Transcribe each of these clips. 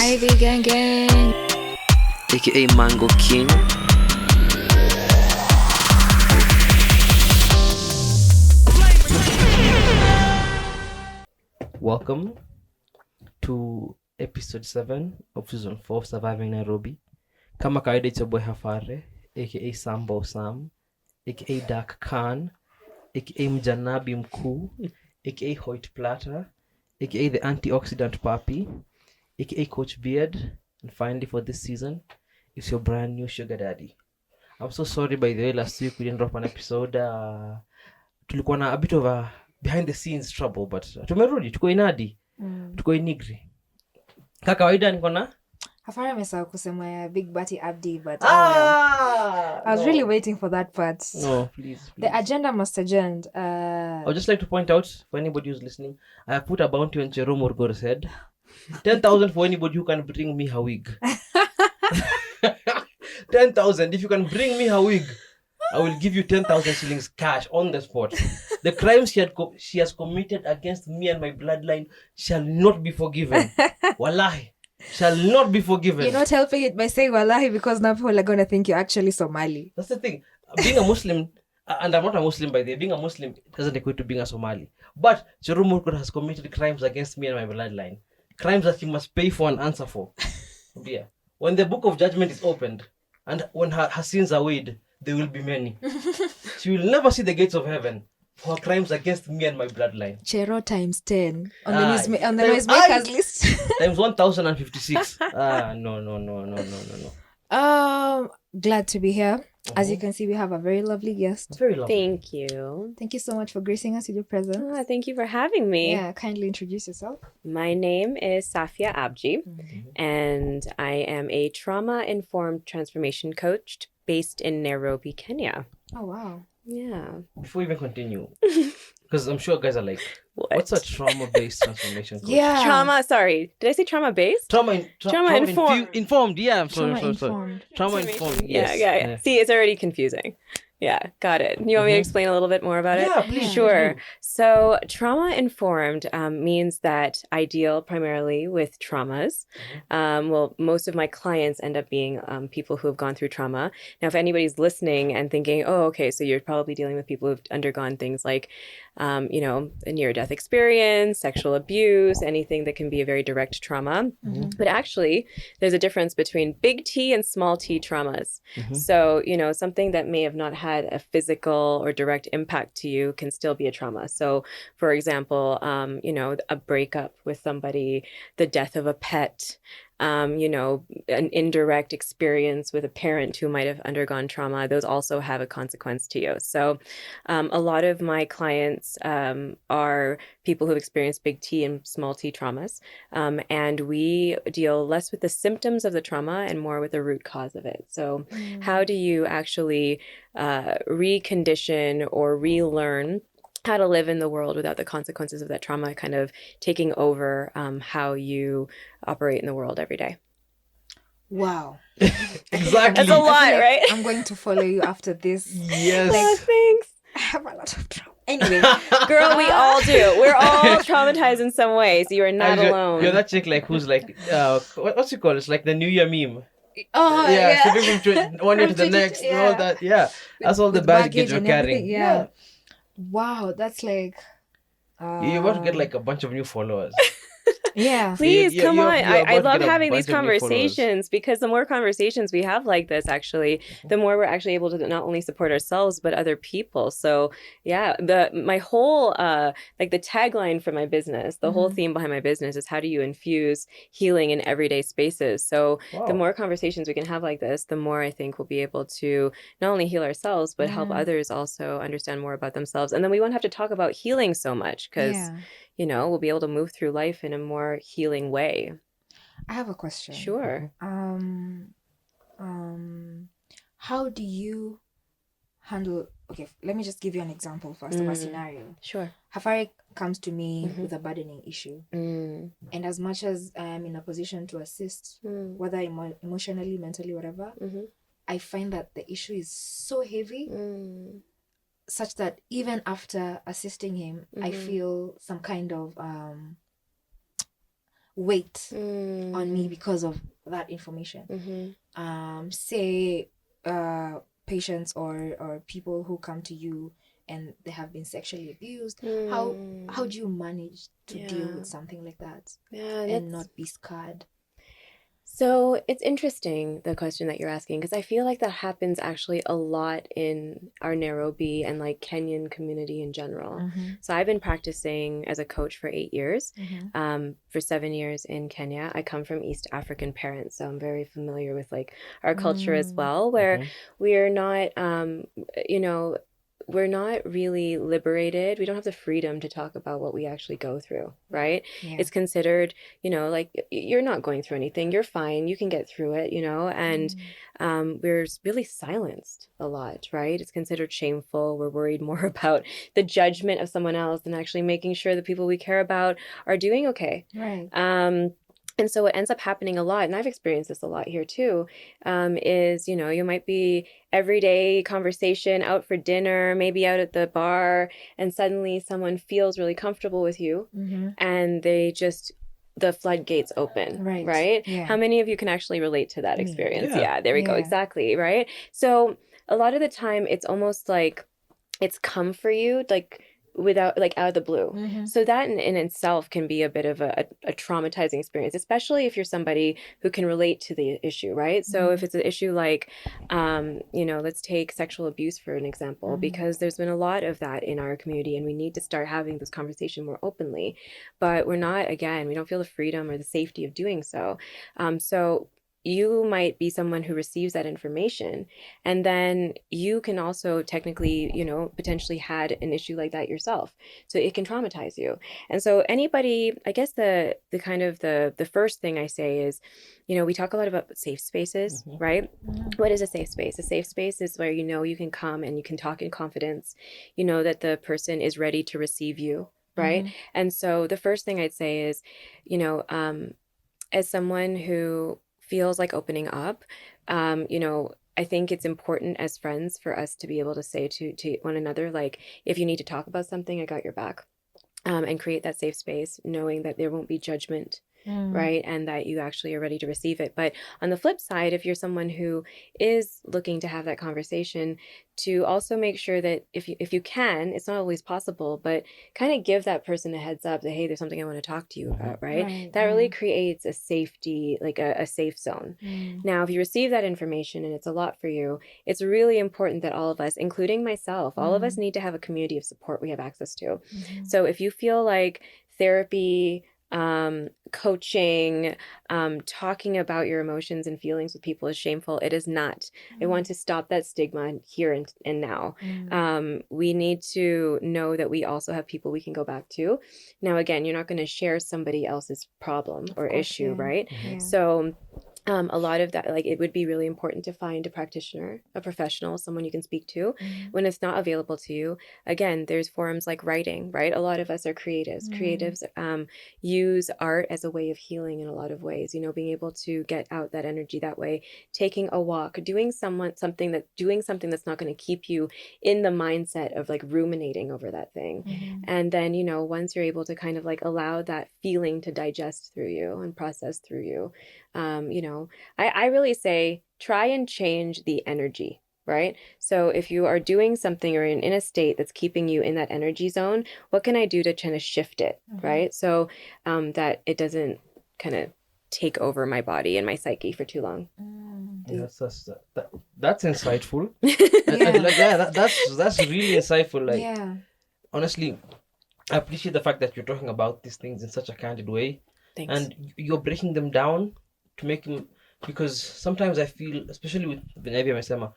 Ivy Gang Gang, aka Mango King. Welcome to episode 7 of season 4 of Surviving Nairobi. Kama kawaida, it's your boy Hafare, aka Sambo Sam, aka Dark Khan, aka Mjanabi Mkuu, aka Hoyt Platter, aka the Antioxidant Puppy, aka Coach Beard, and finally for this season, it's your brand new sugar daddy. I'm so sorry, by the way, last week we didn't drop an episode. Tulikuwa na a bit of a behind the scenes trouble, but tumerudi, tuko inadi, tuko inigri. Kaka kawaida niko na Hafara amesahau kusema ya Big Batty Abdi, but I was really waiting for that part. No, please. The agenda must agenda. I would just like to point out, for anybody who's listening, I have put a bounty on Jerome Orgore's head. 10,000 for anybody who can bring me her wig. 10,000. If you can bring me her wig, I will give you 10,000 shillings cash on the spot. The crimes she has committed against me and my bloodline shall not be forgiven. Wallahi, shall not be forgiven. You're not helping it by saying wallahi, because now people are going to think you're actually Somali. That's the thing. Being a Muslim, and I'm not a Muslim by the way, being a Muslim doesn't equate to being a Somali. But Jerome Orkor has committed crimes against me and my bloodline. Crimes that he must pay for and answer for. Yeah. When the book of judgment is opened, and when her sins are weighed, there will be many. She will never see the gates of heaven for her crimes against me and my bloodline. Chero times 10 on the noisemakers list. Times 1,056. No. Glad to be here. As you can see, we have a very lovely guest. It's very lovely. Thank you. Thank you so much for gracing us with your presence. Thank you for having me. Yeah, kindly introduce yourself. My name is Safia Abji, and I am a trauma-informed transformation coach based in Nairobi, Kenya. Oh, wow. Yeah. Before we even continue, because I'm sure guys are like, What? what's a trauma-based transformation coach? Yeah. Sorry. Did I say trauma-based? Trauma-informed. Yeah, I'm sorry. Trauma-informed. Trauma-informed, yes. Yeah. See, it's already confusing. Yeah, got it. You want me to explain a little bit more about it? Yeah, please. Sure. So trauma-informed means that I deal primarily with traumas. Well, most of my clients end up being people who have gone through trauma. Now, if anybody's listening and thinking, oh, okay, so you're probably dealing with people who've undergone things like, a near-death experience, sexual abuse, anything that can be a very direct trauma. But actually, there's a difference between big T and small T traumas. So, something that may have not had a physical or direct impact to you can still be a trauma. So, for example, a breakup with somebody, the death of a pet, an indirect experience with a parent who might have undergone trauma, those also have a consequence to you. So a lot of my clients are people who've experienced big T and small T traumas. And we deal less with the symptoms of the trauma and more with the root cause of it. So how do you actually recondition or relearn how to live in the world without the consequences of that trauma kind of taking over how you operate in the world every day? Wow. Exactly. That's a lot, right? I'm going to follow you after this. Yes. Thanks. I have a lot of trauma. Anyway, Girl, we all do. We're all traumatized in some way, so you are not alone. You're that chick like who's like, what's it called? It's like the New Year meme. oh Yeah, skipping from one year to the next and all that. Yeah, that's all the With baggage you're and carrying. everything, yeah. Wow, that's like You're about to get like a bunch of new followers. yeah. Please, you- come you're- on. you're I about to love get a having these bunch of new followers. conversations because the more conversations we have like this, actually, the more we're actually able to not only support ourselves, but other people. So yeah, my whole, like the tagline for my business, the whole theme behind my business is how do you infuse healing in everyday spaces? So the more conversations we can have like this, the more I think we'll be able to not only heal ourselves, but help others also understand more about themselves. And then we won't have to talk about healing so much because we'll be able to move through life in a more healing way. I have a question. Sure. How do you handle, okay, let me just give you an example first of a scenario. Sure. Hafari comes to me with a burdening issue. Mm. And as much as I'm in a position to assist, whether emotionally, mentally, whatever, I find that the issue is so heavy such that even after assisting him, I feel some kind of weight on me because of that information. Say patients or people who come to you and they have been sexually abused. How do you manage to deal with something like that and not be scarred? So it's interesting, the question that you're asking, because I feel like that happens actually a lot in our Nairobi and like Kenyan community in general. So I've been practicing as a coach for 8 years, for 7 years in Kenya. I come from East African parents, so I'm very familiar with like our culture as well, where we are not, we're not really liberated. We don't have the freedom to talk about what we actually go through, right? Yeah. It's considered, like you're not going through anything. You're fine. You can get through it, and we're really silenced a lot, right? It's considered shameful. We're worried more about the judgment of someone else than actually making sure the people we care about are doing okay. Right. And so what ends up happening a lot, and I've experienced this a lot here too, is, you might be everyday conversation out for dinner, maybe out at the bar, and suddenly someone feels really comfortable with you and the floodgates open, right? Yeah. How many of you can actually relate to that experience? Yeah, there we go. Yeah. Exactly, right? So a lot of the time it's almost like it's come for you, like without, like, out of the blue. So that in itself can be a bit of a traumatizing experience, especially if you're somebody who can relate to the issue, right? So if it's an issue like, let's take sexual abuse for an example, because there's been a lot of that in our community and we need to start having this conversation more openly, but we don't feel the freedom or the safety of doing so. So you might be someone who receives that information, and then you can also technically, potentially had an issue like that yourself. So it can traumatize you. And so anybody, I guess the kind of the first thing I say is, we talk a lot about safe spaces, right? What is a safe space? A safe space is where, you can come and you can talk in confidence, that the person is ready to receive you, right? And so the first thing I'd say is, as someone who feels like opening up, I think it's important as friends for us to be able to say to one another, like, if you need to talk about something, I got your back, and create that safe space, knowing that there won't be judgment, right? And that you actually are ready to receive it. But on the flip side, if you're someone who is looking to have that conversation, to also make sure that if you can, it's not always possible, but kind of give that person a heads up that, hey, there's something I want to talk to you about, right? That really creates a safety, like a safe zone. Now, if you receive that information and it's a lot for you, it's really important that all of us, including myself, all of us need to have a community of support we have access to. So if you feel like therapy, coaching, talking about your emotions and feelings with people is shameful, it is not. I want to stop that stigma here and now. We need to know that we also have people we can go back to. Now, again, you're not going to share somebody else's problem or issue, right? So a lot of that, like, it would be really important to find a practitioner, a professional, someone you can speak to. When it's not available to you, again, there's forums like writing, right? A lot of us are creatives. Creatives use art as a way of healing in a lot of ways, being able to get out that energy that way, taking a walk, doing something that's not going to keep you in the mindset of like ruminating over that thing. And then, once you're able to kind of like allow that feeling to digest through you and process through you, I really say try and change the energy, right? So if you are doing something or in a state that's keeping you in that energy zone, what can I do to kind of shift it, right? So that it doesn't kind of take over my body and my psyche for too long. Yes, that's insightful. That's really insightful. Like, honestly, I appreciate the fact that you're talking about these things in such a candid way. Thanks. And you're breaking them down to make them, because sometimes I feel, especially with Benavia Mesema,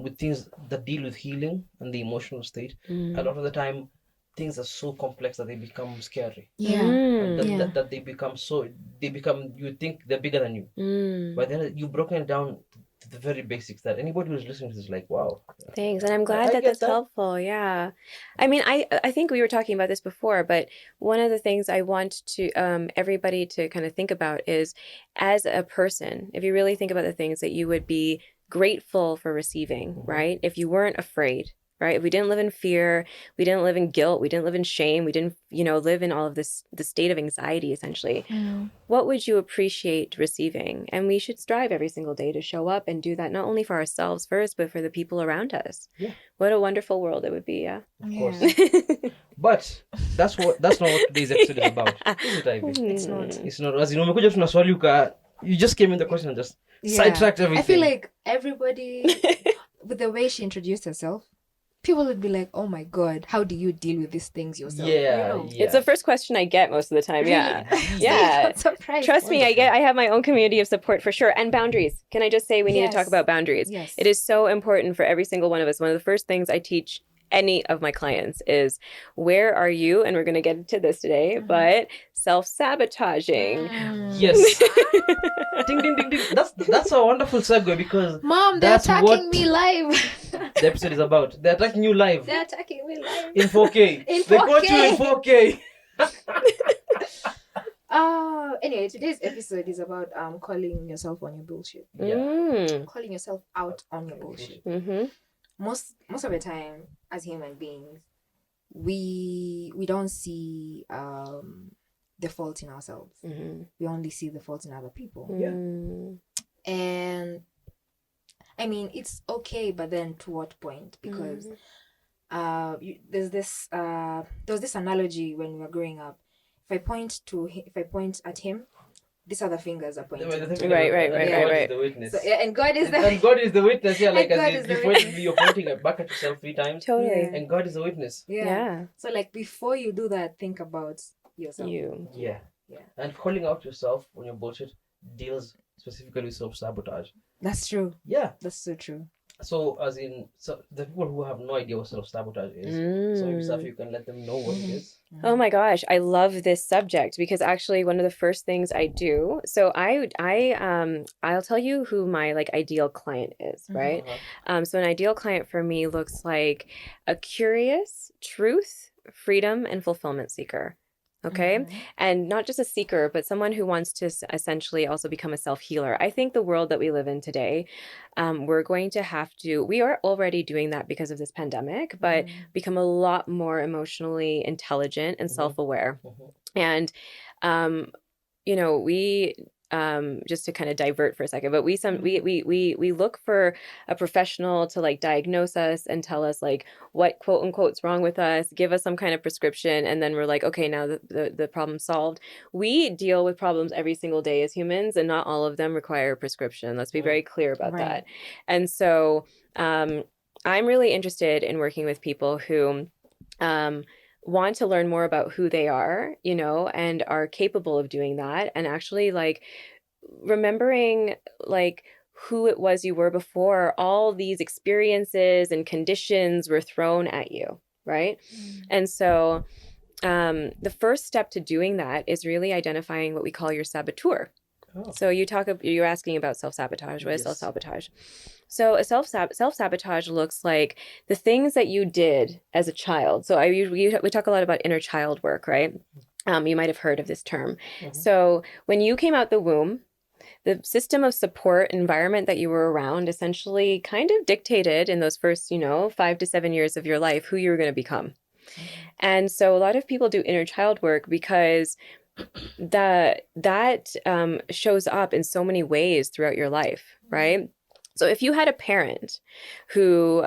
with things that deal with healing and the emotional state, a lot of the time things are so complex that they become scary. That they become, you think they're bigger than you. But then you've broken it down to the very basics that anybody who's listening to is like, wow. Thanks. And I'm glad that's helpful. Yeah. I mean, I think we were talking about this before, but one of the things I want to everybody to kind of think about is, as a person, if you really think about the things that you would be grateful for receiving, right? If you weren't afraid, right? If we didn't live in fear, we didn't live in guilt, we didn't live in shame, we didn't, live in all of this, the state of anxiety, essentially, what would you appreciate receiving? And we should strive every single day to show up and do that, not only for ourselves first, but for the people around us. Yeah. What a wonderful world it would be, yeah. Of course. But that's not what today's episode is about. Is it, Ivy? It's not. It's not. As umekuja tuna swali you just came in the question and just sidetracked everything. I feel like everybody, with the way she introduced herself, people would be like, "Oh my God, how do you deal with these things yourself?" Yeah. It's the first question I get most of the time. Yeah. Yeah. Surprised. Trust me, I have my own community of support for sure. And boundaries. Can I just say we need to talk about boundaries? Yes. It is so important for every single one of us. One of the first things I teach any of my clients is, where are you? And we're going to get into this today, but self-sabotaging. Yes. Ding, ding, ding, ding. That's a wonderful segue because Mom, they're attacking me live. The episode is about. They're attacking you live. They're attacking me live. In 4K. In 4K. They caught you in 4K. Anyway, today's episode is about calling yourself on your bullshit. Calling yourself out on your bullshit. Most of the time, as human beings, we don't see the fault in ourselves. We only see the fault in other people. And I mean, it's okay, but then to what point? Because there was this analogy when we were growing up. If I point at him, these other fingers are pointing. Right. God is the witness. So, and God is the witness. Yeah, like as if you're pointing back at yourself 3 times. Totally. And God is the witness. Yeah. So like before you do that, think about yourself. Yeah. And calling out yourself on your bullshit deals specifically with self-sabotage. That's true. Yeah. That's so true. So the people who have no idea what self-sabotage is, so maybe Safia, you can let them know what it is. Oh my gosh, I love this subject because actually one of the first things I do, so I'll tell you who my ideal client is, right? So an ideal client for me looks like a curious, truth, freedom, and fulfillment seeker. Okay. And not just a seeker, but someone who wants to essentially also become a self-healer. I think the world that we live in today, we are already doing that because of this pandemic, but become a lot more emotionally intelligent and self-aware. And, we, just to kind of divert for a second, but we look for a professional to diagnose us and tell us what quote unquote's wrong with us, give us some kind of prescription, and then we're like, okay, now the problem's solved. We deal with problems every single day as humans, and not all of them require a prescription. Let's be very clear about that. And so I'm really interested in working with people who want to learn more about who they are, and are capable of doing that, and actually remembering who it was you were before all these experiences and conditions were thrown at you, right? And so the first step to doing that is really identifying what we call your saboteur. So you're asking about self-sabotage. What is self-sabotage? So a self-sabotage looks like the things that you did as a child. So we talk a lot about inner child work, right? You might have heard of this term. So when you came out the womb, the system of support environment that you were around essentially kind of dictated in those first, 5 to 7 years of your life who you were going to become. And so a lot of people do inner child work because that shows up in so many ways throughout your life, right? So if you had a parent who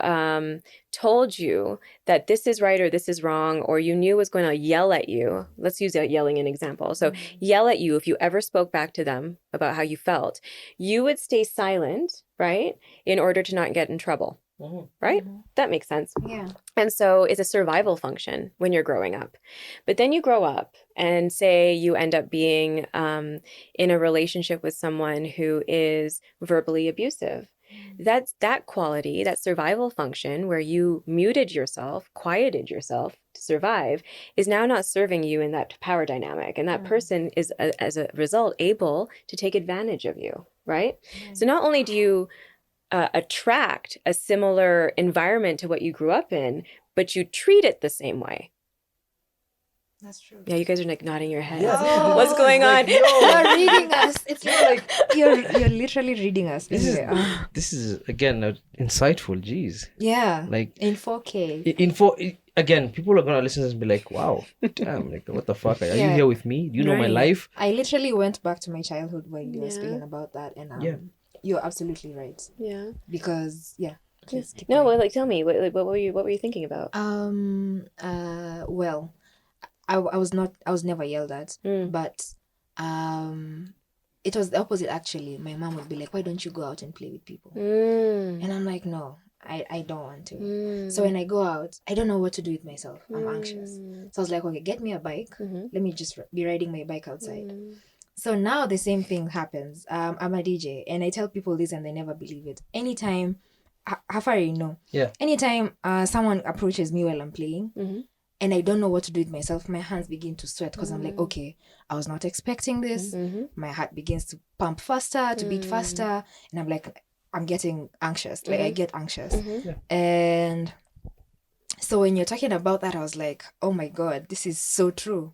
told you that this is right or this is wrong, or you knew was going to yell at you, let's use yelling an example. So yell at you if you ever spoke back to them about how you felt, you would stay silent, right? In order to not get in trouble. Right? That makes sense. Yeah. And so it's a survival function when you're growing up. But then you grow up and say you end up being in a relationship with someone who is verbally abusive. That's that quality, that survival function where you muted yourself, quieted yourself to survive, is now not serving you in that power dynamic. And that person is, as a result, able to take advantage of you, right? So not only do you attract a similar environment to what you grew up in, but you treat it the same way. That's true. Yeah, you guys are like nodding your heads. Yeah, Oh, What's going on? like, yo, You're reading us. It's like you're literally reading us. this Anyway, this is again insightful. Jeez, yeah, like in 4K. Again, people are gonna listen and be like, "Wow, damn! Like, what the fuck? Are you Yeah. here with me? Do you know my Right. life?" I literally went back to my childhood while you were Yeah. speaking about that, and Yeah. you're absolutely right. Yeah. Because please keep No, going. well, like tell me, what were you thinking about? Well, I was never yelled at, Mm. but it was the opposite actually. My mom would be like, "Why don't you go out and play with people?" Mm. And I'm like, "No, I don't want to." Mm. So when I go out, I don't know what to do with myself. I'm anxious. So I was like, "Okay, get me a bike. Mhm. Let me just be riding my bike outside." Mm. So now the same thing happens. I'm a DJ and I tell people this and they never believe it. Anytime, how far you know? Yeah. Anytime someone approaches me while I'm playing, Mhm. and I don't know what to do with myself, my hands begin to sweat because I'm like, okay, I was not expecting this. Mhm. My heart begins to pump faster, to beat faster, and I'm like, I'm getting anxious. Like I get anxious, Mhm. and so when you're talking about that, I was like, oh my god, this is so true.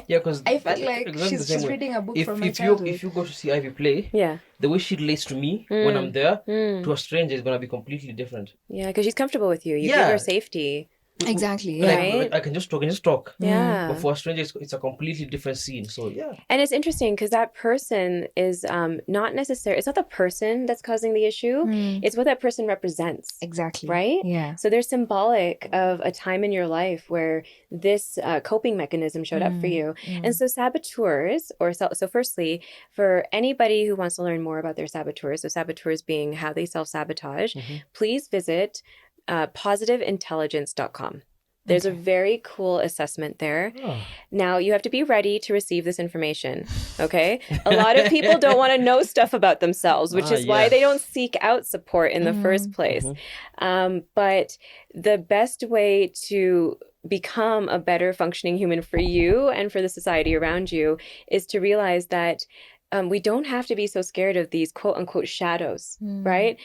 Yeah, because I felt like exactly the same she's way. reading a book If from my if you childhood. if you go to see Ivy play, Yeah. the way she relates to me when I'm there Mm. to a stranger is gonna be completely different. Yeah, because she's comfortable with you. You give Yeah. her safety. Exactly. Like, Yeah. Right? I can just talk. Yeah. But for a stranger, it's a completely different scene. So yeah. And it's interesting because that person is not necessarily, it's not the person that's causing the issue. It's what that person represents. Exactly. Right? Yeah. So they're symbolic of a time in your life where this coping mechanism showed up for you. And so saboteurs, so firstly, for anybody who wants to learn more about their saboteurs, so saboteurs being how they self-sabotage, please visit positiveintelligence.com. There's a very cool assessment there. Oh. Now, you have to be ready to receive this information, okay? A lot of people don't want to know stuff about themselves, which is why they don't seek out support in the first place. But the best way to become a better functioning human for you and for the society around you is to realize that we don't have to be so scared of these quote unquote shadows, right?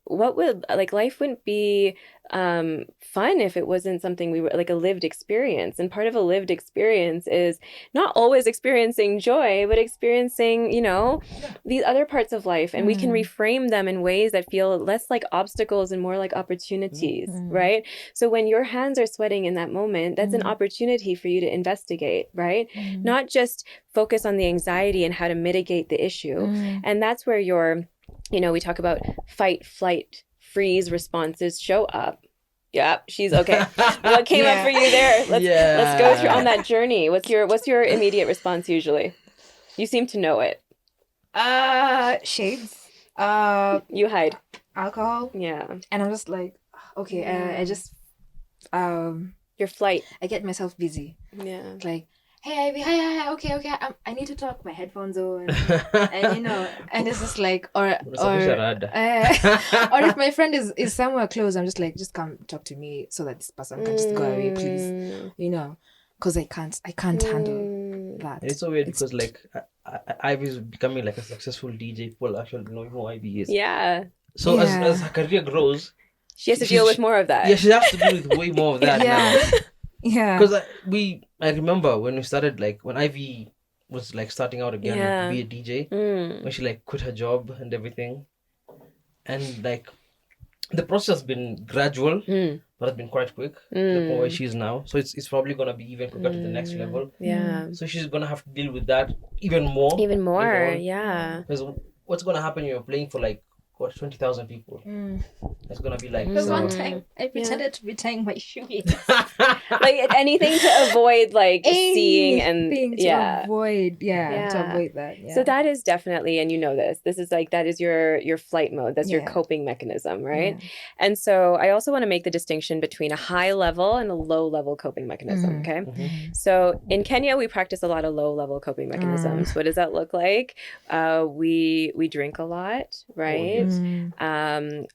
What would life wouldn't be fun if it wasn't something we were like a lived experience. And part of a lived experience is not always experiencing joy, but experiencing, these other parts of life. And we can reframe them in ways that feel less like obstacles and more like opportunities, right? So when your hands are sweating in that moment, that's an opportunity for you to investigate, right? Not just focus on the anxiety and how to mitigate the issue. And that's where your, we talk about fight, flight, freeze responses show up. Yeah, she's okay. What came up for you there? Let's go through on that journey. What's your immediate response usually? You seem to know it. Shades. You hide. Alcohol. Yeah. And I'm just like, okay, I just your flight. I get myself busy. Yeah. Like, hey Ivy, hi, okay, I need to talk. My headphones on, and and it's just like, or if my friend is somewhere close, I'm just like, just come talk to me so that this person can just go away, please, because I can't handle that. And it's so weird because like Ivy's becoming like a successful DJ. People actually know who Ivy is. Yeah. So as her career grows, she has to deal with more of that. Yeah, she has to deal with way more of that now. Yeah. Because I remember when we started, like when Ivy was like starting out again to be a DJ, when she like quit her job and everything, and like the process has been gradual, but it's been quite quick. The point where she is now, so it's probably gonna be even quicker to the next level. Yeah. So she's gonna have to deal with that even more. Yeah. Because what's gonna happen when you're playing for like 20,000 people? It's gonna be like. Because one time I pretended to be tying my shoelace. Like anything to avoid seeing and to avoid that. Yeah. So that is definitely, and this is like, that is your flight mode. That's your coping mechanism, right? Yeah. And so I also want to make the distinction between a high level and a low level coping mechanism. Okay. So in Kenya, we practice a lot of low level coping mechanisms. What does that look like? We drink a lot, right?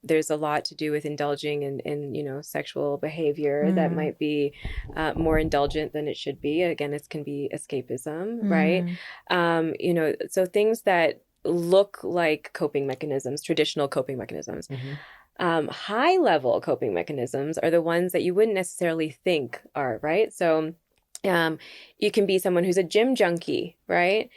There's a lot to do with indulging in sexual behavior that might be more indulgent than it should be. Again, it can be escapism, right? So things that look like coping mechanisms, traditional coping mechanisms. High level coping mechanisms are the ones that you wouldn't necessarily think are, right? So You can be someone who's a gym junkie, right?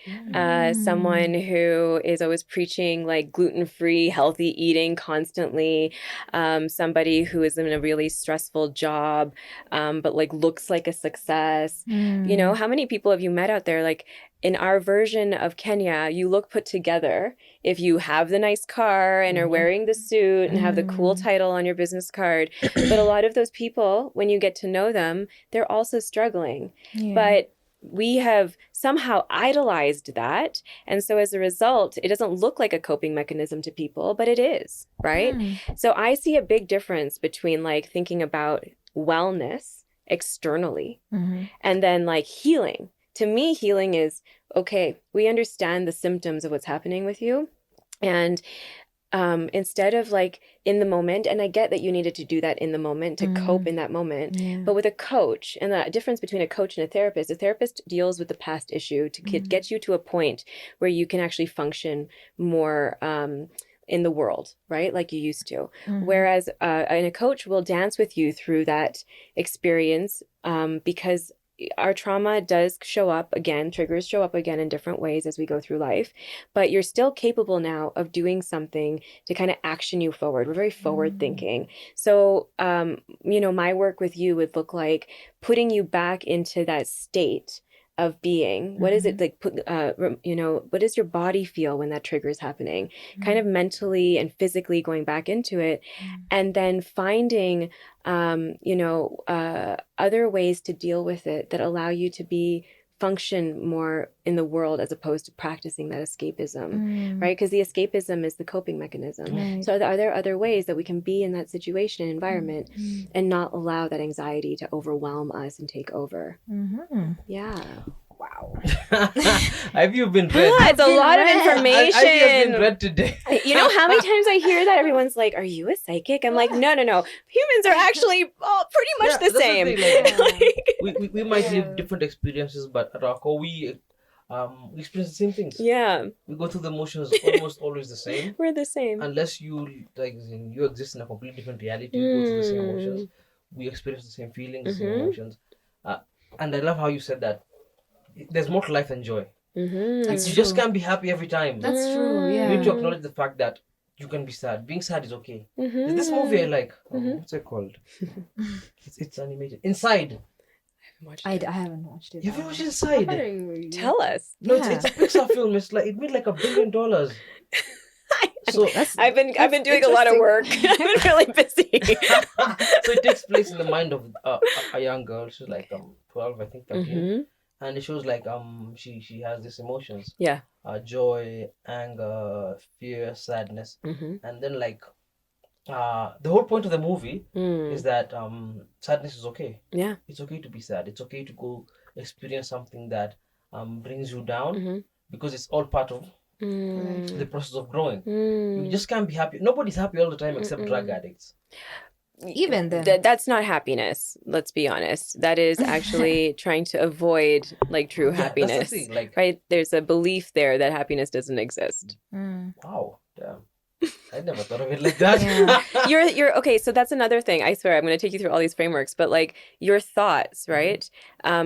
Someone who is always preaching like gluten-free, healthy eating constantly. Somebody who is in a really stressful job, but like looks like a success. You know, how many people have you met out there? Like in our version of Kenya, you look put together if you have the nice car and are wearing the suit and have the cool title on your business card. But a lot of those people, when you get to know them, they're also struggling. But we have somehow idolized that. And so as a result, it doesn't look like a coping mechanism to people, but it is, right? So I see a big difference between like thinking about wellness externally and then like healing. To me, healing is, okay, we understand the symptoms of what's happening with you. And instead of like in the moment, and I get that you needed to do that in the moment to cope in that moment, but with a coach, and the difference between a coach and a therapist deals with the past issue to get you to a point where you can actually function more in the world, right? Like you used to. Whereas and a coach will dance with you through that experience because our trauma does show up again, triggers show up again in different ways as we go through life, but you're still capable now of doing something to kind of action you forward. We're very forward thinking. So, you know, my work with you would look like putting you back into that state of being. What is it like, you know, what does your body feel when that trigger is happening? Kind of mentally and physically going back into it, and then finding, you know, other ways to deal with it that allow you to function more in the world as opposed to practicing that escapism, right? Because the escapism is the coping mechanism. So are there other ways that we can be in that situation and environment and not allow that anxiety to overwhelm us and take over? Yeah. Wow. Have you been read? It's a lot of information. Have you been read today? You know how many times I hear that? Everyone's like, "Are you a psychic?" I'm like, "No. Humans are actually all pretty much the same." Like, we might live different experiences, but at our core, we experience the same things. Yeah. We go through the motions almost always the same. We're the same. Unless you you exist in a completely different reality, you go through the same emotions. We experience the same feelings, the same emotions. And I love how you said that. There's more to life than joy. You just can't be happy every time. That's true. Yeah. You need to acknowledge the fact that you can be sad. Being sad is okay. There's this movie I like. What's it called? It's animated. Inside. I haven't watched it. Have you watched Inside? Tell us. No, it's a Pixar film. It's like it made like $1 billion. So I've been doing a lot of work. I've been really busy. So it takes place in the mind of a young girl. She's like 12, I think, 13. And it shows like she has these emotions. Yeah. Joy, anger, fear, sadness. And then like the whole point of the movie is that sadness is okay. Yeah. It's okay to be sad. It's okay to go experience something that brings you down because it's all part of the process of growing. You just can't be happy. Nobody's happy all the time except drug addicts. Even then, that's not happiness. Let's be honest. That is actually trying to avoid like true happiness. That's the thing, like, right? There's a belief there that happiness doesn't exist. Wow, damn. I never thought of it like that. You're okay. So that's another thing. I swear, I'm going to take you through all these frameworks, but like your thoughts, right?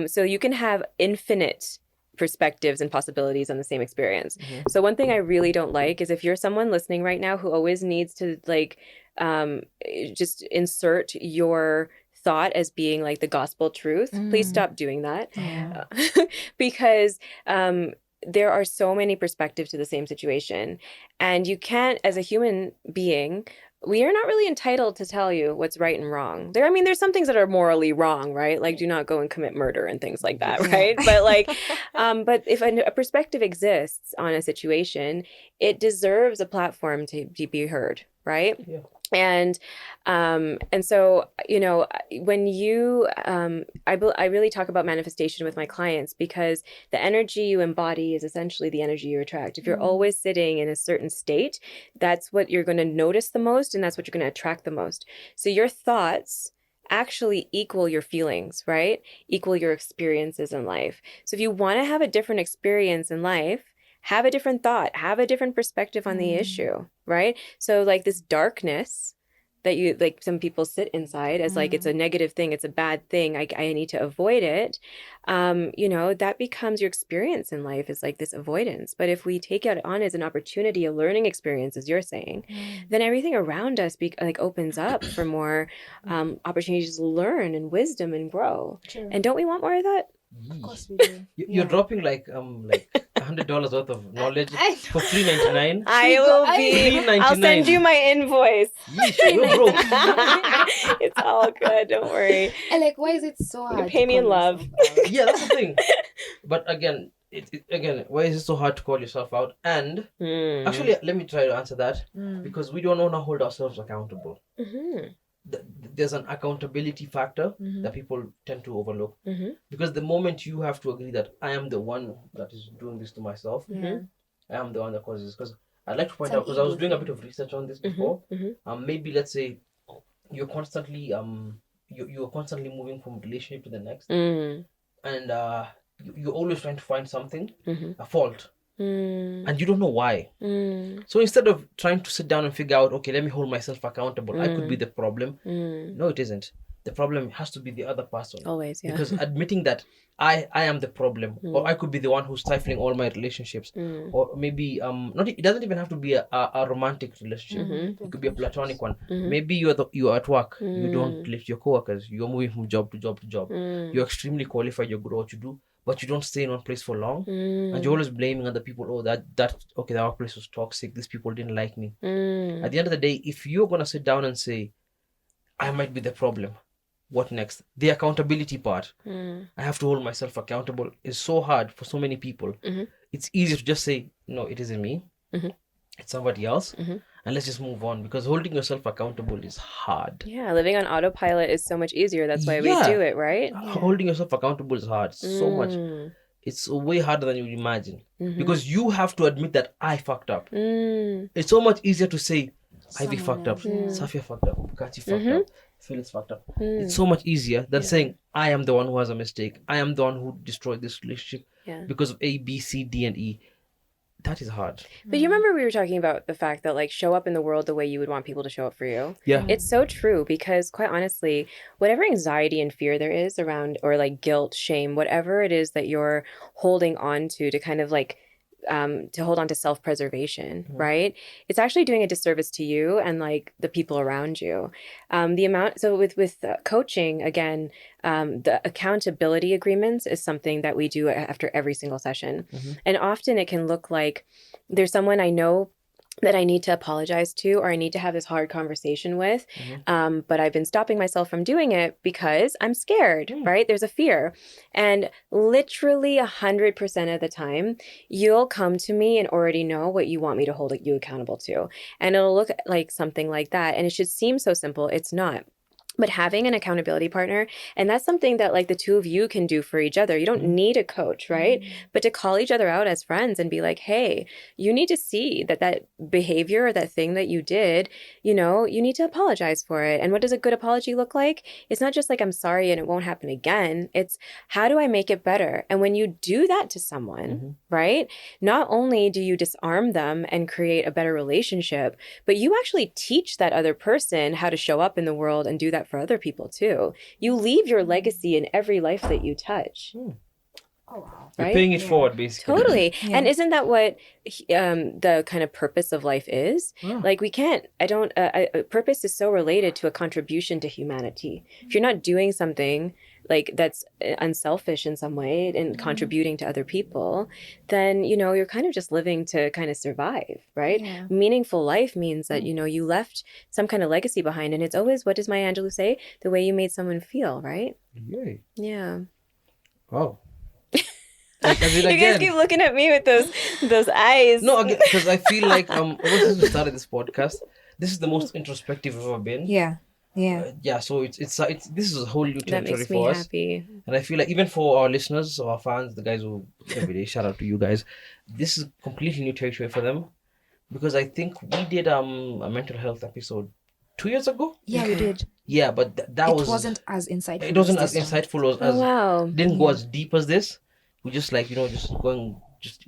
So you can have infinite perspectives and possibilities on the same experience. So one thing I really don't like is if you're someone listening right now who always needs to like just insert your thought as being like the gospel truth, please stop doing that. Because there are so many perspectives to the same situation, and you can't, as a human being, we are not really entitled to tell you what's right and wrong. There's some things that are morally wrong, right? Like do not go and commit murder and things like that, right? But like, but if a perspective exists on a situation, it deserves a platform to be heard, right? Yeah. And so, you know, when you, I really talk about manifestation with my clients because the energy you embody is essentially the energy you attract. If you're always sitting in a certain state, that's what you're going to notice the most, and that's what you're going to attract the most. So your thoughts actually equal your feelings, right? Equal your experiences in life. So if you want to have a different experience in life, have a different thought, have a different perspective on the issue, right? So like this darkness that you like some people sit inside as like it's a negative thing, it's a bad thing, I need to avoid it, you know, that becomes your experience in life is like this avoidance. But if we take it on as an opportunity, a learning experience, as you're saying, then everything around us like opens up for more opportunities to learn and wisdom and grow. True. And don't we want more of that? Of course we do. You're dropping like $100 worth of knowledge for $3.99. I will be. I'll send you my invoice. You're broke. It's all good. Don't worry. And like, why is it so hard? Pay me in love. Yeah, that's the thing. But again, why is it so hard to call yourself out? And actually, let me try to answer that because we don't want to hold ourselves accountable. There's an accountability factor that people tend to overlook because the moment you have to agree that I am the one that is doing this to myself, I am the one that causes this. Because I'd like to point out, because I was doing a bit of research on this before, maybe let's say you're constantly you're constantly moving from relationship to the next, and you're always trying to find something, a fault. And you don't know why. So instead of trying to sit down and figure out, okay, let me hold myself accountable, I could be the problem. No, it isn't. The problem has to be the other person. Always, yeah. Because admitting that I am the problem, or I could be the one who's stifling all my relationships, or maybe it doesn't even have to be a romantic relationship. It could be a platonic one. Maybe you're at work, you don't lift your coworkers, you're moving from job to job to job. You're extremely qualified, you're good at what you do, but you don't stay in one place for long, and you're always blaming other people. Oh, that workplace was toxic, these people didn't like me. At the end of the day, if you're gonna sit down and say, I might be the problem, what next? The accountability part. I have to hold myself accountable is so hard for so many people. It's easier to just say, no, it isn't me, it's somebody else, and let's just move on, because holding yourself accountable is hard. Yeah, living on autopilot is so much easier. That's why we do it, right? Holding yourself accountable is hard. So much. It's way harder than you imagine, because you have to admit that I fucked up. It's so much easier to say, Ivy fucked up, Safia fucked up, Kachi fucked up, Phyllis fucked up. It's so much easier than saying, I am the one who has a mistake. I am the one who destroyed this relationship because of A, B, C, D, and E. That is hard. But you remember we were talking about the fact that like show up in the world the way you would want people to show up for you. Yeah. It's so true, because quite honestly, whatever anxiety and fear there is around, or like guilt, shame, whatever it is that you're holding on to kind of like to hold on to self-preservation, right? It's actually doing a disservice to you and like the people around you. So with coaching, again, the accountability agreements is something that we do after every single session. And often it can look like there's someone I know that I need to apologize to, or I need to have this hard conversation with. But I've been stopping myself from doing it because I'm scared, right? There's a fear. And literally 100% of the time, you'll come to me and already know what you want me to hold you accountable to. And it'll look like something like that. And it should seem so simple. It's not. But having an accountability partner, and that's something that like the two of you can do for each other. You don't need a coach, right? But to call each other out as friends and be like, hey, you need to see that behavior or that thing that you did, you know, you need to apologize for it. And what does a good apology look like? It's not just like, I'm sorry and it won't happen again. It's how do I make it better? And when you do that to someone, right, not only do you disarm them and create a better relationship, but you actually teach that other person how to show up in the world and do that for other people too. You leave your legacy in every life that you touch. Oh wow. Right? You're paying it forward, basically. Totally. And isn't that what the kind of purpose of life is? Like purpose is so related to a contribution to humanity. If you're not doing something like that's unselfish in some way and contributing to other people, then, you know, you're kind of just living to kind of survive, right? Meaningful life means that, you know, you left some kind of legacy behind. And it's always, what does Maya Angelou say? The way you made someone feel, right? Yay. Yeah. Wow. You guys keep looking at me with those eyes. No, because I feel like ever since we started this podcast, this is the most introspective I've ever been. Yeah. So it's this is a whole new territory for us. That makes me happy. And I feel like even for our listeners or our fans, the guys who every day, shout out to you guys. This is completely new territory for them, because I think we did a mental health episode 2 years ago. Yeah, we did. Yeah, but It wasn't as insightful. It wasn't as insightful as wow. didn't go as deep as this. We just like, you know, just going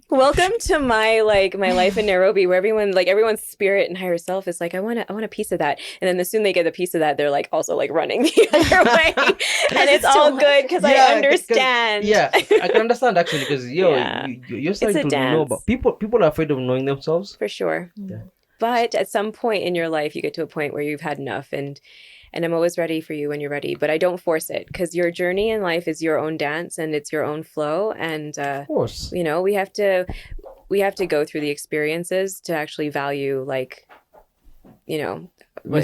Welcome to my life in Nairobi, where everyone's spirit and higher self is like, I want a piece of that. And then as soon as they get a piece of that, they're like also like running the other way. And it's all good because I understand. I can understand actually, because you're starting to know about people are afraid of knowing themselves. For sure. Yeah. But at some point in your life, you get to a point where you've had enough, and I'm always ready for you when you're ready. But I don't force it, because your journey in life is your own dance and it's your own flow. And of course, we have to go through the experiences to actually value, what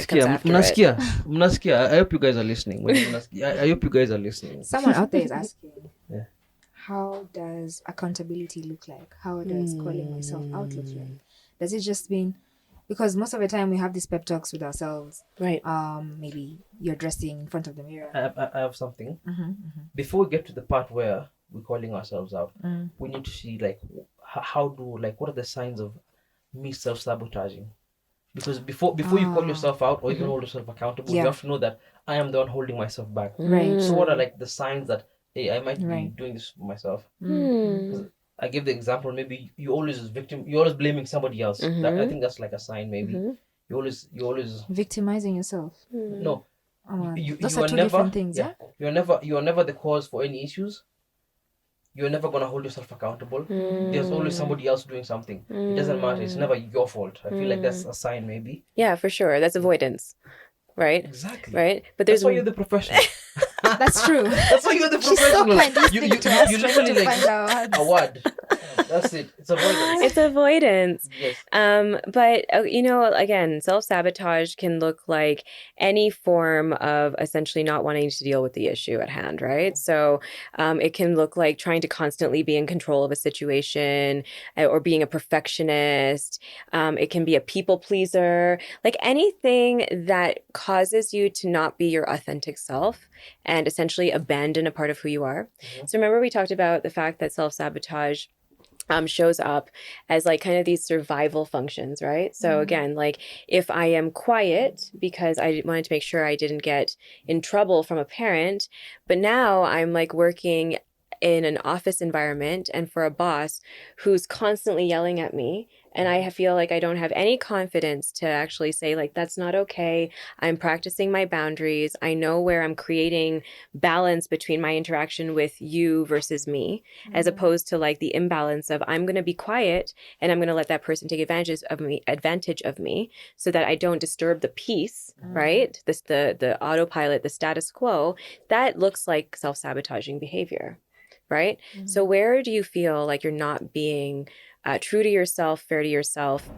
comes after it. Mnaskia. I hope you guys are listening. I hope you guys are listening. Someone out there is asking, Yeah. how does accountability look like? How does calling myself out look like? Does it just mean, because most of the time we have these pep talks with ourselves. Right. Maybe you're dressing in front of the mirror. I have something. Before we get to the part where we're calling ourselves out, we need to see what are the signs of me self-sabotaging? Because before you call yourself out or even hold yourself accountable, you have to know that I am the one holding myself back. Right. So what are the signs that, hey, I might be doing this for myself? I give the example, maybe you're always blaming somebody else. I think that's like a sign. Maybe you always victimizing yourself. No, those you are two different things. Yeah. You are never the cause for any issues. You're never gonna hold yourself accountable. There's always somebody else doing something. It doesn't matter. It's never your fault. I feel like that's a sign, maybe. Yeah, for sure. That's avoidance, right? Exactly. Right. But that's why you're the professional. That's true. That's why you're the She's so professional. kind. You literally find out. a word. That's it. It's avoidance. It's avoidance. Yes. But again, self-sabotage can look like any form of essentially not wanting to deal with the issue at hand, right? So it can look like trying to constantly be in control of a situation, or being a perfectionist. It can be a people pleaser, like anything that causes you to not be your authentic self and essentially abandon a part of who you are. So remember, we talked about the fact that self-sabotage shows up as kind of these survival functions, right? So again, if I am quiet because I wanted to make sure I didn't get in trouble from a parent, but now I'm working in an office environment and for a boss who's constantly yelling at me, and I feel like I don't have any confidence to actually say that's not okay. I'm practicing my boundaries. I know where I'm creating balance between my interaction with you versus me, as opposed to the imbalance of I'm going to be quiet and I'm going to let that person take advantage of me so that I don't disturb the peace, right? The autopilot, the status quo. That looks like self-sabotaging behavior, right? So where do you feel like you're not being true to yourself, fair to yourself,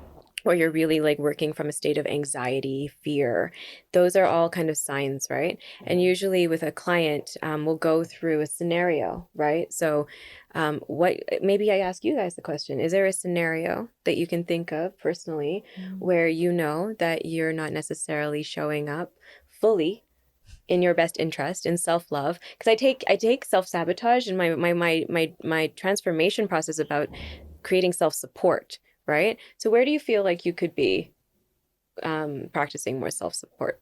or you're really working from a state of anxiety, fear? Those are all kind of signs, right? And usually with a client, we'll go through a scenario, right? So maybe I ask you guys the question, is there a scenario that you can think of personally where you know that you're not necessarily showing up fully in your best interest, in self-love? Because I take self-sabotage and my transformation process about creating self-support, right? So where do you feel like you could be practicing more self-support?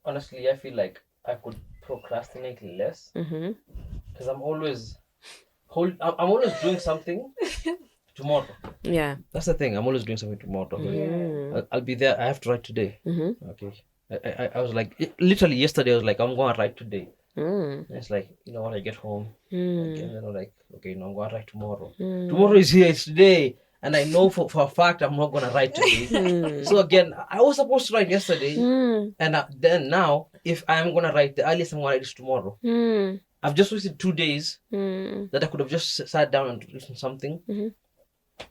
Honestly, I feel like I could procrastinate less because I'm always doing something tomorrow. Yeah, that's the thing. I'm always doing something tomorrow. I'll be there. I have to write today. Okay. I was literally yesterday I was I'm going to write today. And it's when I get home again, okay, no, I'm going to write tomorrow. Tomorrow is here, it's today, and I know for a fact I'm not going to write today. So again, I was supposed to write yesterday, and then now if I'm going to write, the earliest I'm going to write is tomorrow. I've just wasted 2 days that I could have just sat down and written something.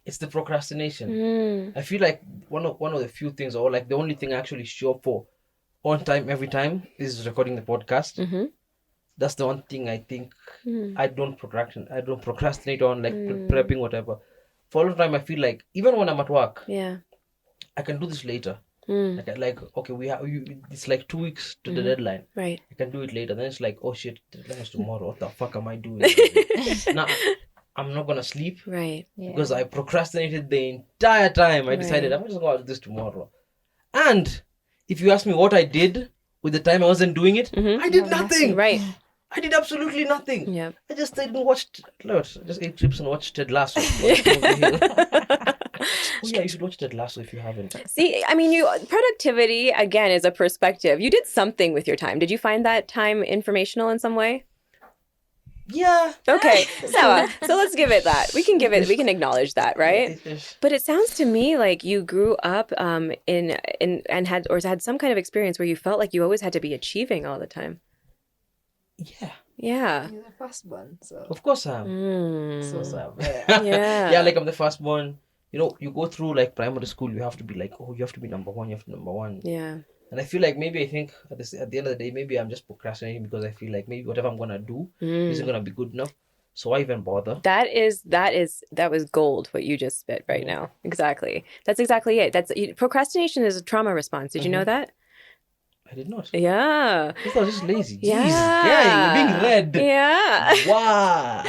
It's the procrastination. I feel like one of the few things, or the only thing I actually show up for on time every time is recording the podcast. That's the one thing I think I don't procrastinate on, prepping, whatever. For a long time I feel like even when I'm at work, I can do this later. Okay, it's 2 weeks to the deadline. Right. I can do it later. Then it's oh shit, the deadline is tomorrow. What the fuck am I doing? Now I'm not gonna sleep. Right. Because I procrastinated the entire time. I decided I'm just gonna do this tomorrow. And if you ask me what I did with the time I wasn't doing it, I did nothing. Right. I did absolutely nothing. Yeah. I just stayed and watched. Look, I just ate chips and watched Ted Lasso. Oh yeah, you should watch Ted Lasso if you haven't. See, I mean, productivity again is a perspective. You did something with your time. Did you find that time informational in some way? Yeah. Okay, so let's give it that. We can acknowledge that, right? But it sounds to me like you grew up in and had some kind of experience where you felt like you always had to be achieving all the time. Yeah. Yeah. You're the first one, so Of course I am. so Sam. Yeah. Yeah, like I'm the first one. You know, you go through like primary school, you have to be like, oh, you have to be number one, you have to be number one. Yeah. And I feel like maybe I think at the end of the day, maybe I'm just procrastinating because I feel like maybe whatever I'm gonna do isn't gonna be good enough. So why even bother? That was gold what you just spit right now. Exactly. That's exactly it. Procrastination is a trauma response. Did you know that? I did not. Yeah. I thought I was just lazy. Jeez. Yeah. Yeah, you're being read. Yeah. Wow.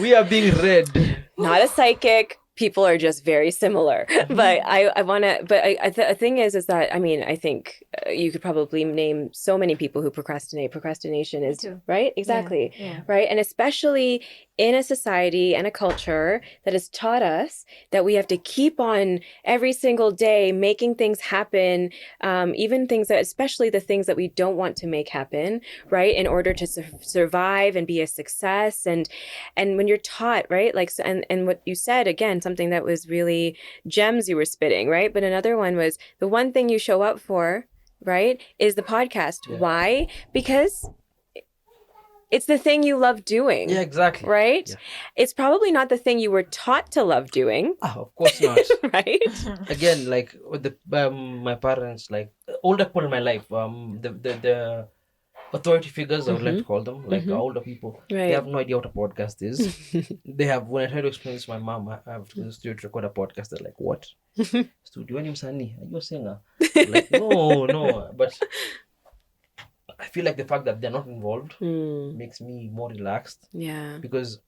We are being read. Not a psychic. People are just very similar. But I want to, but the thing is that, I mean, I think you could probably name so many people who procrastinate. Procrastination is, right? Exactly. Yeah. Right. And especially in a society and a culture that has taught us that we have to keep on every single day making things happen, even things that, especially the things that we don't want to make happen, right? In order to survive and be a success. And when you're taught, right? Like, and what you said, again, something that was really gems you were spitting, right? But another one was the one thing you show up for, right, is the podcast. Yeah. Why? Because it's the thing you love doing. Yeah, exactly. Right? Yeah. It's probably not the thing you were taught to love doing. Oh, of course not. Right? Again, like with the my parents, like older people in my life, the authority figures, I would like to call them, like older people. Right. They have no idea what a podcast is. They have, when I try to explain this to my mom, I have to go to the studio to record a podcast. They're like, what? Studio, are you a singer? Like, no. But I feel like the fact that they're not involved makes me more relaxed. Yeah. Because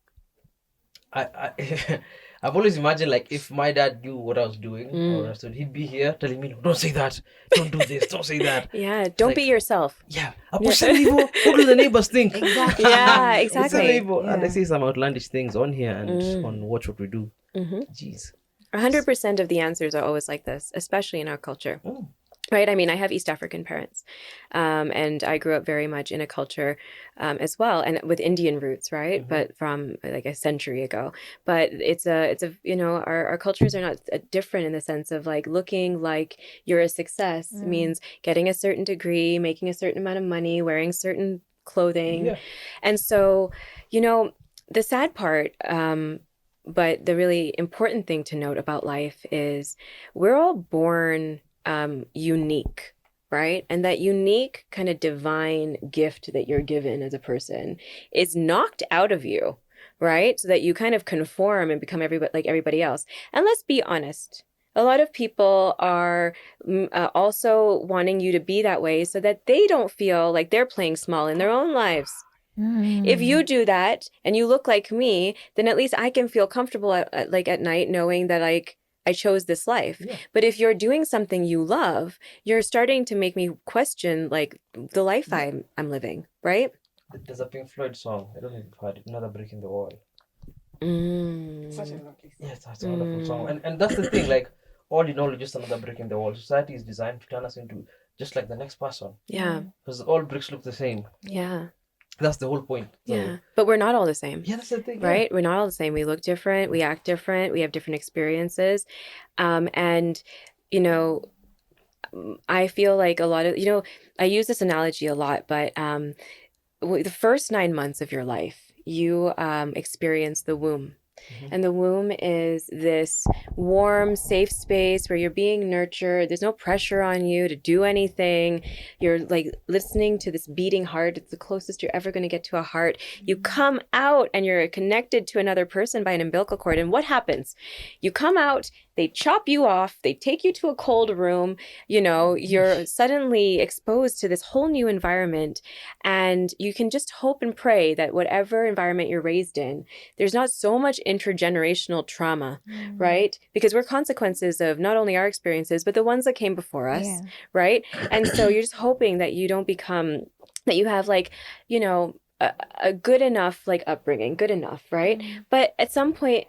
I've always imagined, like, if my dad knew what I was doing, or so he'd be here telling me, don't say that, don't do this, don't say that. Yeah, don't like, be yourself. Yeah, what do the neighbors think? Exactly. Yeah, exactly. And I say some outlandish things on here and on Watch What We Do. Jeez. 100% of the answers are always like this, especially in our culture. Right? I mean, I have East African parents, and I grew up very much in a culture as well, and with Indian roots, right? But from like a century ago. But it's a you know, our cultures are not different in the sense of like looking like you're a success means getting a certain degree, making a certain amount of money, wearing certain clothing. Yeah. And so, you know, the sad part, but the really important thing to note about life is we're all born unique, right? And that unique kind of divine gift that you're given as a person is knocked out of you, right? So that you kind of conform and become everybody else. And let's be honest, a lot of people are also wanting you to be that way so that they don't feel like they're playing small in their own lives. If you do that and you look like me, then at least I can feel comfortable at night knowing that like I chose this life. Yeah. But if you're doing something you love, you're starting to make me question like the life I'm living, right? There's a Pink Floyd song. I don't know if you've heard it. Another Brick in the Wall. Such a lovely song. Yes, that's a wonderful song. And that's the thing, like all in all, just another brick in the wall. Society is designed to turn us into just like the next person. Yeah. Because all bricks look the same. Yeah. That's the whole point. So, yeah. But we're not all the same. Yeah, that's the thing. Right? Yeah. We're not all the same. We look different. We act different. We have different experiences. And, you know, I feel like a lot of, you know, I use this analogy a lot, but the first 9 months of your life, you experience the womb. And the womb is this warm, safe space where you're being nurtured. There's no pressure on you to do anything. You're like listening to this beating heart. It's the closest you're ever going to get to a heart. You come out and you're connected to another person by an umbilical cord. And what happens? You come out, they chop you off, they take you to a cold room, you know, you're suddenly exposed to this whole new environment. And you can just hope and pray that whatever environment you're raised in, there's not so much intergenerational trauma, right? Because we're consequences of not only our experiences, but the ones that came before us, right? And so you're just hoping that you don't become, that you have like, you know, a good enough like upbringing, good enough, right? But at some point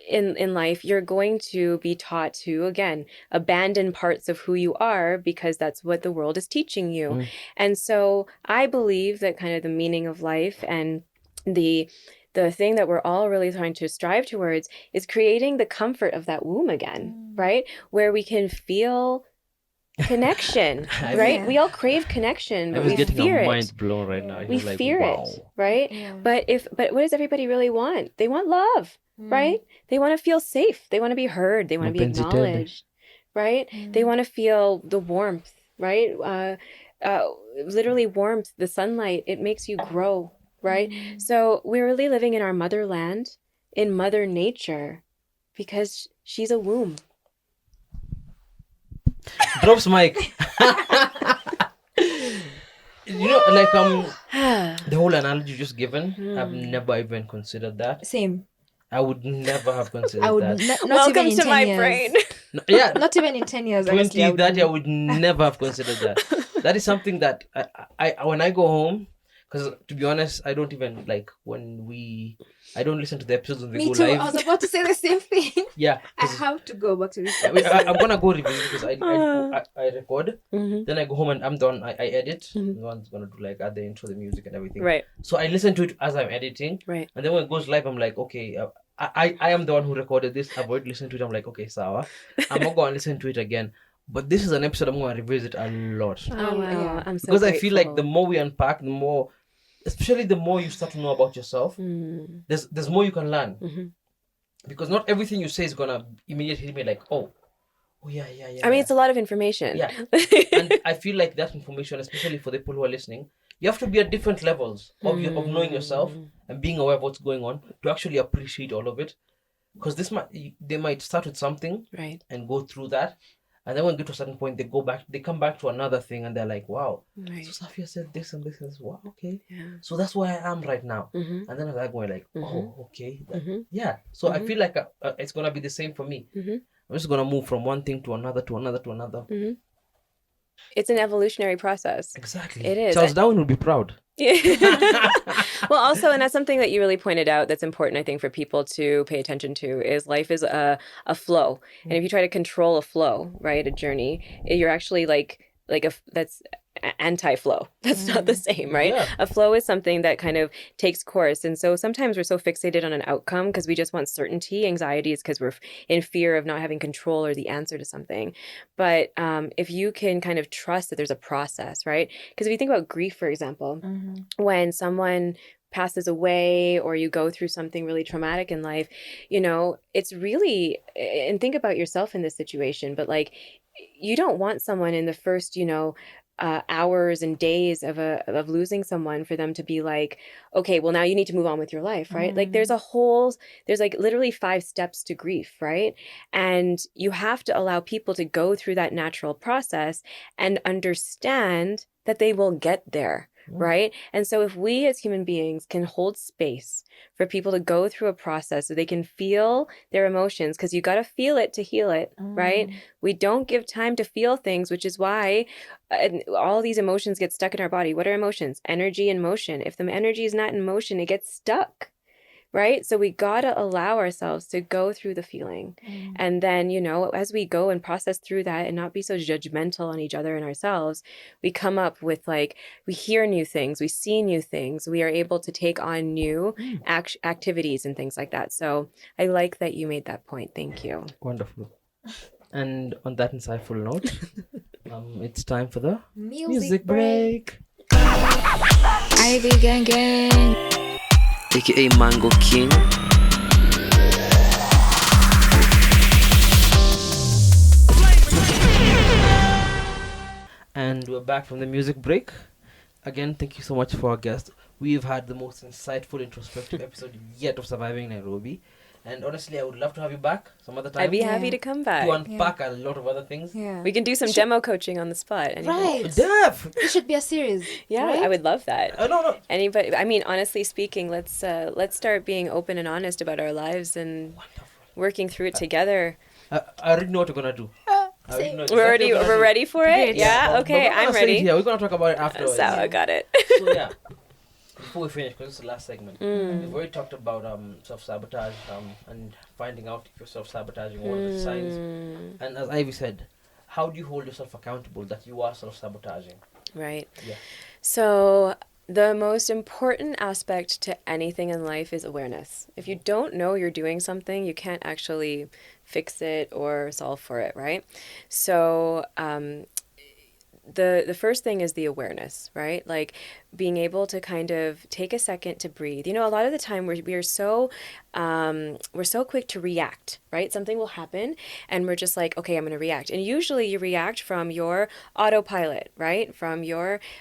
in life, you're going to be taught to, again, abandon parts of who you are because that's what the world is teaching you. And so I believe that kind of the meaning of life and the thing that we're all really trying to strive towards is creating the comfort of that womb again, right? Where we can feel connection, right? We all crave connection, but we fear it. Mind blown right now. We fear it, right? Yeah. But what does everybody really want? They want love, right? They want to feel safe. They want to be heard. They want to be acknowledged, right? They want to feel the warmth, right? Literally warmth, the sunlight, it makes you grow, right? So we're really living in our motherland, in Mother Nature, because she's a womb. Drops mic. Like the whole analogy you just given, I've never even considered that. Same. I would never have considered I would that. not Welcome even in to 10 my years. brain. Yeah, Not even in 10 years. 20, Honestly, I would 30, I would never have considered that. That is something that I when I go home, because to be honest, I don't even like I don't listen to the episodes when they Me go too. live. I was about to say the same thing. Yeah, I have to go back to this. I'm gonna go review because I record, then I go home and I'm done. I edit. No one's gonna do like add the intro, the music, and everything. Right. So I listen to it as I'm editing. Right. And then when it goes live, I'm like, okay, I am the one who recorded this. I've already listened to it. I'm like, okay, sawa. I'm not gonna listen to it again. But this is an episode I'm gonna revisit a lot. Oh wow, yeah. I'm so because grateful. I feel like the more we unpack, the more, especially the more you start to know about yourself, there's more you can learn. Because not everything you say is gonna immediately hit me like, oh yeah. I mean, it's a lot of information. Yeah. And I feel like that information, especially for the people who are listening, you have to be at different levels of knowing yourself and being aware of what's going on to actually appreciate all of it. Because they might start with something, right, and go through that. And then when they get to a certain point, they come back to another thing and they're like, wow, right. So Safia said this and this and this. Wow, okay. Yeah. So that's where I am right now. And then I'm going like, oh, okay. Yeah. So I feel like it's going to be the same for me. I'm just going to move from one thing to another, to another, to another. It's an evolutionary process. Exactly. It is. Charles Darwin would be proud. Well, also, and that's something that you really pointed out that's important, I think, for people to pay attention to, is life is a flow. And if you try to control a flow, right, a journey, you're actually that's anti-flow. That's not the same, right? Yeah. A flow is something that kind of takes course. And so sometimes we're so fixated on an outcome because we just want certainty. Anxiety is because we're in fear of not having control or the answer to something. But if you can kind of trust that there's a process, right? Because if you think about grief, for example, when someone passes away or you go through something really traumatic in life, it's really, and think about yourself in this situation, but like, you don't want someone in the first, hours and days of losing someone for them to be like, okay, well, now you need to move on with your life, right? Like there's like literally 5 steps to grief, right? And you have to allow people to go through that natural process and understand that they will get there. Right. And so if we as human beings can hold space for people to go through a process so they can feel their emotions, because you got to feel it to heal it. Right. We don't give time to feel things, which is why all these emotions get stuck in our body. What are emotions? Energy and motion. If the energy is not in motion, it gets stuck. Right. So we got to allow ourselves to go through the feeling. And then, as we go and process through that and not be so judgmental on each other and ourselves, we come up with we hear new things, we see new things, we are able to take on new activities and things like that. So I like that you made that point. Thank you. Wonderful. And on that insightful note, it's time for the music break. Ivy Gang Gang, aka Mango King. And we're back from the music break. Again, thank you so much for our guest. We've had the most insightful introspective episode yet of Surviving Nairobi. And honestly, I would love to have you back some other time. I'd be happy to come back. To unpack a lot of other things. Yeah. We can do some demo coaching on the spot. Right. Def! It should be a series. Yeah, right? I would love that. No. Anybody? I mean, honestly speaking, let's start being open and honest about our lives and working through it together. I already know what we're gonna do. We're ready for it. Great. Yeah. But Okay, we're gonna I'm say it ready. here. We're gonna talk about it afterwards. So I got it. So yeah. before we finish, because it's the last segment, we've already talked about self-sabotage and finding out if you're self-sabotaging, one of the signs. And as Ivy said, how do you hold yourself accountable that you are self-sabotaging? Right. Yeah. So the most important aspect to anything in life is awareness. If you don't know you're doing something, you can't actually fix it or solve for it, right? So the first thing is the awareness, right? Like being able to kind of take a second to breathe. You know, a lot of the time we're so quick to react, right? Something will happen and we're just like, okay, I'm going to react. And usually you react from your autopilot, right? From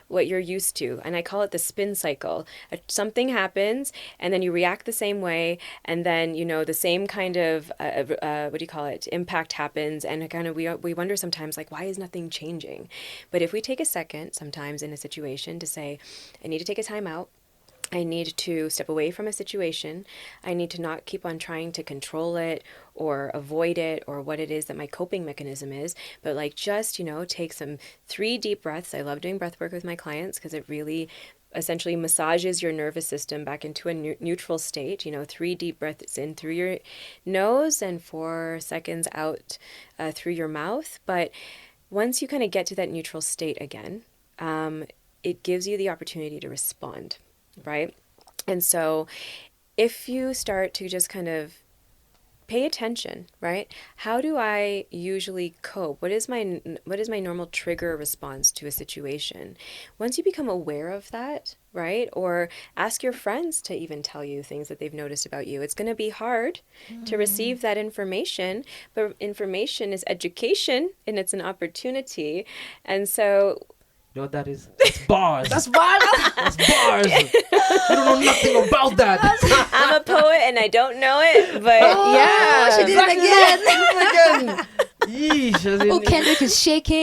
what you're used to. And I call it the spin cycle. Something happens and then you react the same way. And then, you know, the same kind of, impact happens. And kind of, we wonder sometimes like, why is nothing changing? But if we take a second sometimes in a situation to say, I need to take a time out. I need to step away from a situation. I need to not keep on trying to control it or avoid it or what it is that my coping mechanism is, but like just, you know, take some 3 deep breaths. I love doing breath work with my clients because it really essentially massages your nervous system back into a neutral state. You know, 3 deep breaths in through your nose and 4 seconds out through your mouth. But once you kind of get to that neutral state again, it gives you the opportunity to respond, right? And so if you start to just kind of pay attention, right? How do I usually cope? What is my normal trigger response to a situation? Once you become aware of that, right? Or ask your friends to even tell you things that they've noticed about you. It's going to be hard to receive that information, but information is education and it's an opportunity. And so You know what that is? That's bars. That's bars. That's bars. You don't know nothing about that. I'm a poet and I don't know it, but yeah. She did it again. Yeesh, as in- Oh, Kendrick is shaking.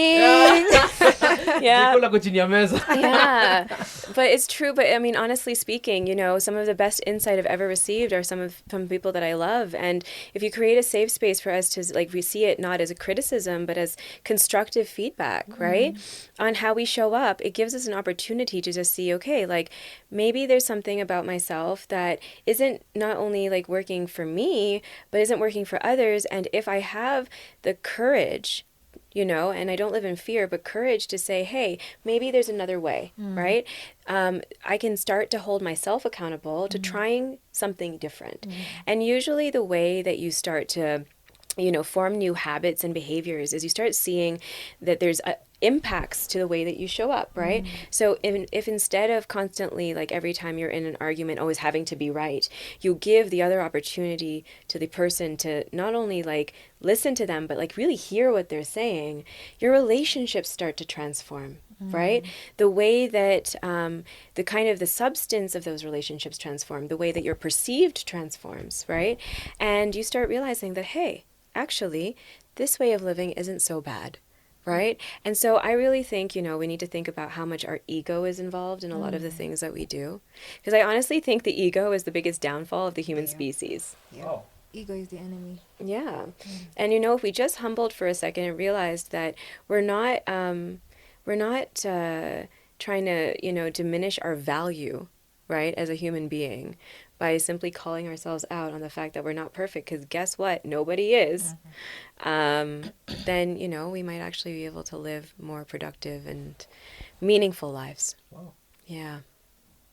Yeah. Jiko lako chini ya meza. Yeah, but it's true. But I mean, honestly speaking, you know, some of the best insight I've ever received are from people that I love. And if you create a safe space for us to like, we see it not as a criticism, but as constructive feedback, right? On how we show up, it gives us an opportunity to just see, okay, like maybe there's something about myself that isn't not only like working for me, but isn't working for others. And if I have the courage, you know, and I don't live in fear, but courage to say, hey, maybe there's another way, right? I can start to hold myself accountable to trying something different. And usually the way that you start to, you know, form new habits and behaviors is you start seeing that there's impacts to the way that you show up, right? So if instead of constantly, like every time you're in an argument, always having to be right, you give the other opportunity to the person to not only like listen to them, but like really hear what they're saying, your relationships start to transform, right? The way that the kind of the substance of those relationships transform, the way that you're perceived transforms, right? And you start realizing that, hey, actually, this way of living isn't so bad. Right? And so I really think, you know, we need to think about how much our ego is involved in a lot of the things that we do. Because I honestly think the ego is the biggest downfall of the human species. Yeah. Oh. Ego is the enemy. Yeah. And, you know, if we just humbled for a second and realized that we're not trying to, you know, diminish our value, right, as a human being by simply calling ourselves out on the fact that we're not perfect, because guess what? Nobody is. Then, you know, we might actually be able to live more productive and meaningful lives. Wow. Yeah.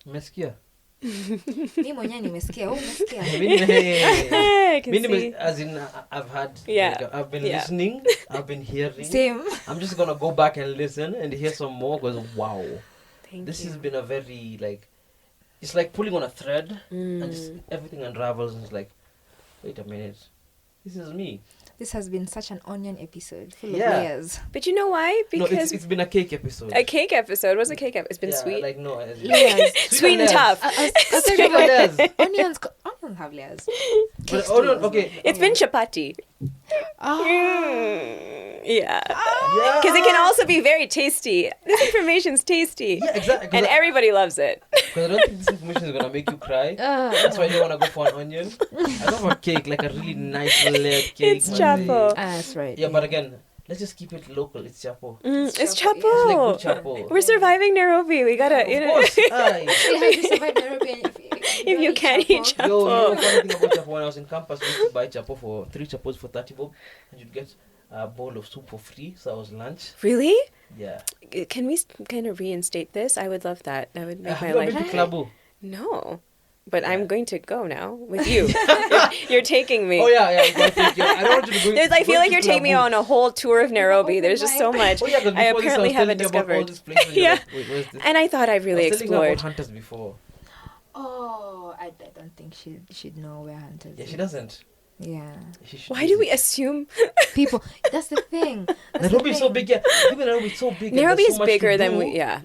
Umesikia? Mimi mwenyewe nimesikia. Oh, umesikia. I can see. As in, I've had, Yeah. like, I've been Yeah. listening, I've been hearing. Same. I'm just gonna go back and listen and hear some more. Because wow, Thank this you. has been a very like, it's like pulling on a thread and just everything unravels and it's like, wait a minute, this is me. This has been such an onion episode full Yeah. of layers. But you know why? No, Because it's been a cake episode. a cake episode. What's a cake episode? It's been Yeah, sweet. Like no, Layers. Sweet and tough. Sweet and layers. Onions have layers. But, oh no, okay. It's been chapati. Yeah. Yeah. Because it can also be very tasty. This information's tasty. Yeah, exactly. And everybody loves it. Because I don't think this information is gonna make you cry. That's why you wanna go for an onion. I go for a cake, like a really nice layered cake. It's chapo. That's right. Yeah, but again, let's just keep it local. It's Chapo. It's Chapo, Chapo. It's like good Chapo. We're surviving Nairobi. We gotta, Of course. Aye. See how you survive Nairobi and If you can't eat Chapo. Yo, you know funny thing about Chapo? When I was in campus, we used to buy Chapo for 3 Chapos for 30 bob, and you'd get a bowl of soup for free. So that was lunch. Really? Yeah. Can we kind of reinstate this? I would love that. That would make Have my you ever life. been to Klabu? No. But Yeah. I'm going to go now with you. You're taking me. Oh yeah. I'm gonna take you. I don't want you to go. I feel like you're taking me Klabu. on a whole tour of Nairobi. There's just so much Oh yeah, 'cause I before this, apparently was haven't telling you about all discovered. these places, and you're Yeah. like, wait, where's this? And I thought I really I was telling you about explored. Hunters before. Oh, I don't think she'd know where Hunters Yeah, she is. doesn't. Yeah. She should Why do we visit. assume People, that's the thing. Nairobi is so big, yeah. Even Nairobi is so big. and Nairobi there's is so much to bigger than do, we? Yeah.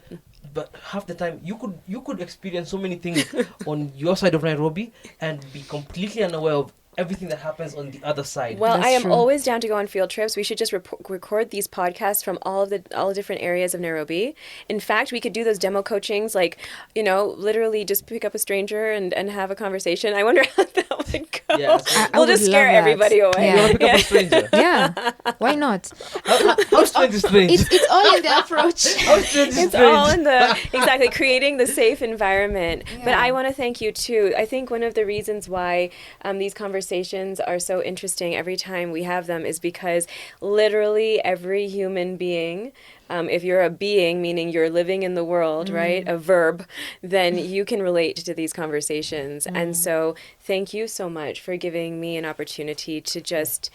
But half the time, you could experience so many things on your side of Nairobi and be completely unaware of everything that happens on the other side. Well, That's I am true. always down to go on field trips. We should just record these podcasts from all the different areas of Nairobi. In fact, we could do those demo coachings, like, literally just pick up a stranger and have a conversation. I wonder how that would go. Yeah, so- I We'll would just scare love that. everybody away. You Yeah. want to pick up a stranger? Yeah. Why not? How strange is strange? It's all in the approach. How strange is It's strange? all in the exactly creating the safe environment. But Yeah. I want to thank you too. I think one of the reasons why these conversations are so interesting every time we have them is because literally every human being, if you're a being, meaning you're living in the world, right, a verb, then you can relate to these conversations. And so thank you so much for giving me an opportunity to just,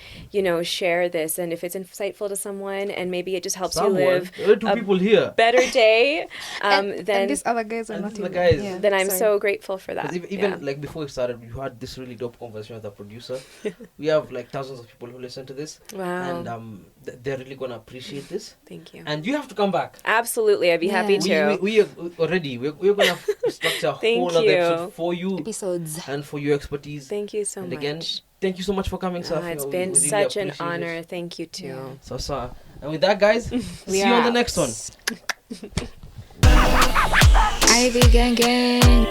share this. And if it's insightful to someone and maybe it just helps you live There are 2 people here. better day, And then these other guys are and not these other even- guys. yeah. then I'm Sorry. so grateful for that. 'Cause even Yeah. like before we started, we had this really dope conversation with our producer. We have like thousands of people who listen to this, Wow. and they're really gonna appreciate this. Thank you. And you have to come back. Absolutely, I'd be happy Yeah. to. We already we're gonna structure a Thank whole other you. episode for you Episodes. and for your expertise. Thank you so and much. again, thank you so much for coming, Safia. It's We been really such an appreciate it. honor. Thank you too. Yeah. So, and with that, guys, see you on the next one. Ivy gang gang.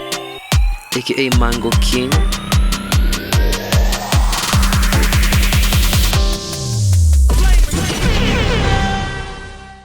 aka Mango King.